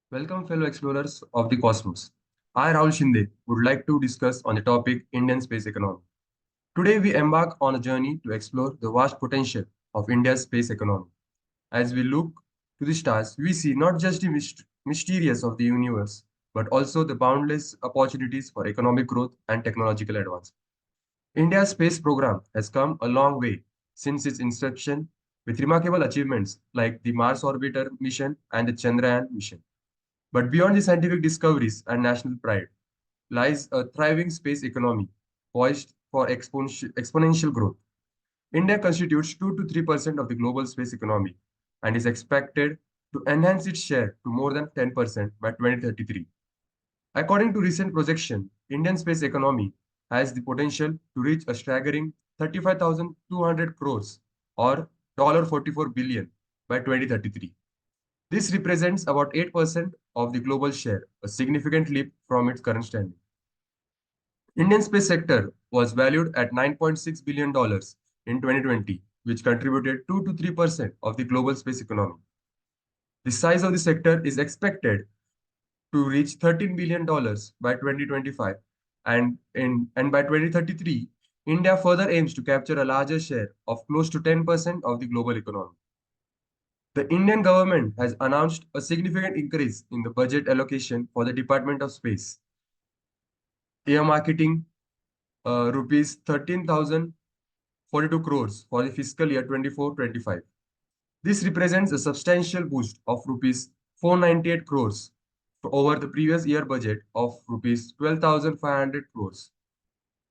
Welcome, fellow explorers of the cosmos. I, Rahul Shinde, would like to discuss on the topic Indian space economy. Today, we embark on a journey to explore the vast potential of India's space economy. As we look to the stars, we see not just the mysterious of the universe, but also the boundless opportunities for economic growth and technological advance. India's space program has come a long way since its inception, with remarkable achievements like the Mars Orbiter mission and the Chandrayaan mission. But beyond the scientific discoveries and national pride lies a thriving space economy poised for exponential growth. India constitutes 2 to 3% of the global space economy and is expected to enhance its share to more than 10% by 2033. According to recent projection, Indian space economy has the potential to reach a staggering 35,200 crores or $44 billion by 2033. This represents about 8% of the global share, a significant leap from its current standing. Indian space sector was valued at $9.6 billion in 2020, which contributed 2 to 3% of the global space economy. The size of the sector is expected to reach $13 billion by 2025, and by 2033, India further aims to capture a larger share of close to 10% of the global economy. The Indian government has announced a significant increase in the budget allocation for the Department of Space, earmarking rupees 13,042 crores for the fiscal year 24-25. This represents a substantial boost of rupees 498 crores over the previous year budget of rupees 12,500 crores.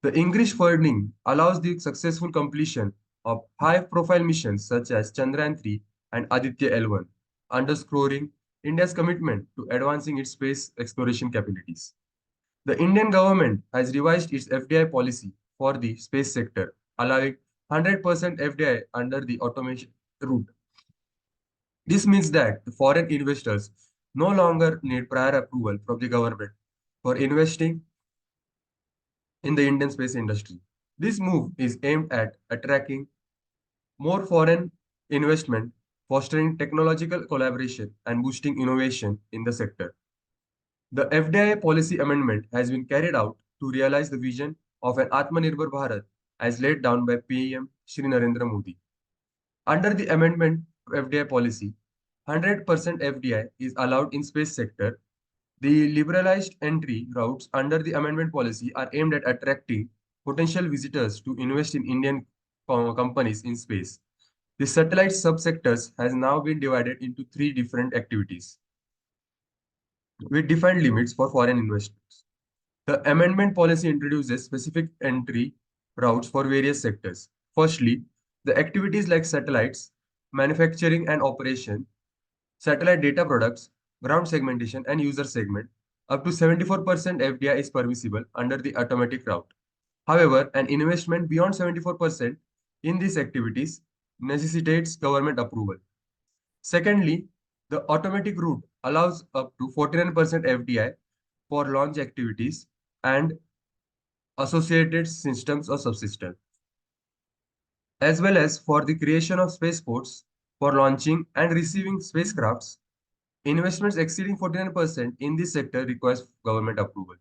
The increased funding allows the successful completion of high-profile missions such as Chandrayaan 3 and Aditya L1, underscoring India's commitment to advancing its space exploration capabilities. The Indian government has revised its FDI policy for the space sector, allowing 100% FDI under the automation route. This means that the foreign investors no longer need prior approval from the government for investing in the Indian space industry. This move is aimed at attracting more foreign investment, fostering technological collaboration, and boosting innovation in the sector. The FDI policy amendment has been carried out to realize the vision of an Atmanirbhar Bharat as laid down by PM Shri Narendra Modi. Under the amendment to FDI policy, 100% FDI is allowed in space sector. The liberalized entry routes under the amendment policy are aimed at attracting potential visitors to invest in Indian companies in space. The satellite subsectors has now been divided into three different activities with defined limits for foreign investors. The amendment policy introduces specific entry routes for various sectors. Firstly, the activities like satellites, manufacturing and operation, satellite data products, ground segmentation, and user segment. Up to 74% FDI is permissible under the automatic route. However, an investment beyond 74% in these activities necessitates government approval. Secondly, the automatic route allows up to 49% FDI for launch activities and associated systems or subsystems, as well as for the creation of spaceports for launching and receiving spacecrafts. Investments exceeding 49% in this sector requires government approval.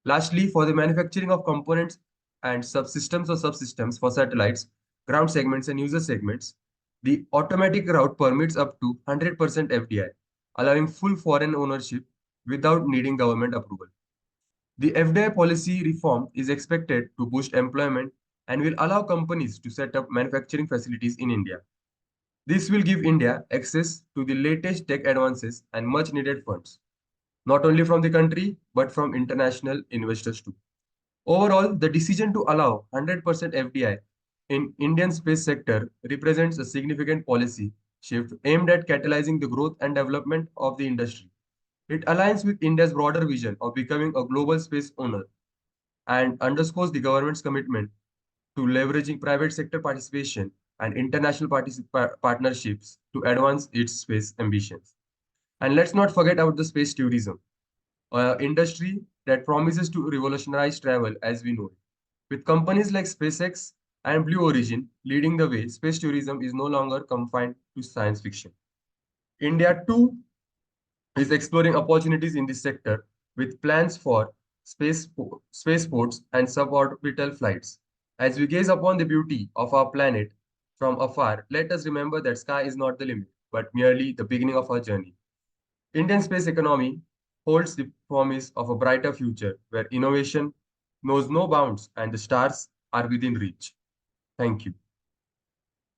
Lastly, for the manufacturing of components and subsystems or subsystems for satellites, ground segments, and user segments, the automatic route permits up to 100% FDI, allowing full foreign ownership without needing government approval. The FDI policy reform is expected to boost employment and will allow companies to set up manufacturing facilities in India. This will give India access to the latest tech advances and much needed funds, not only from the country but from international investors too. Overall, the decision to allow 100% FDI in Indian space sector represents a significant policy shift aimed at catalyzing the growth and development of the industry. It aligns with India's broader vision of becoming a global space owner and underscores the government's commitment to leveraging private sector participation and international partnerships to advance its space ambitions. And let's not forget about the space tourism, an industry that promises to revolutionize travel as we know it. With companies like SpaceX and Blue Origin leading the way, space tourism is no longer confined to science fiction. India too is exploring opportunities in this sector with plans for spaceports and suborbital flights. As we gaze upon the beauty of our planet from afar, let us remember that sky is not the limit, but merely the beginning of our journey. Indian space economy holds the promise of a brighter future where innovation knows no bounds and the stars are within reach. Thank you.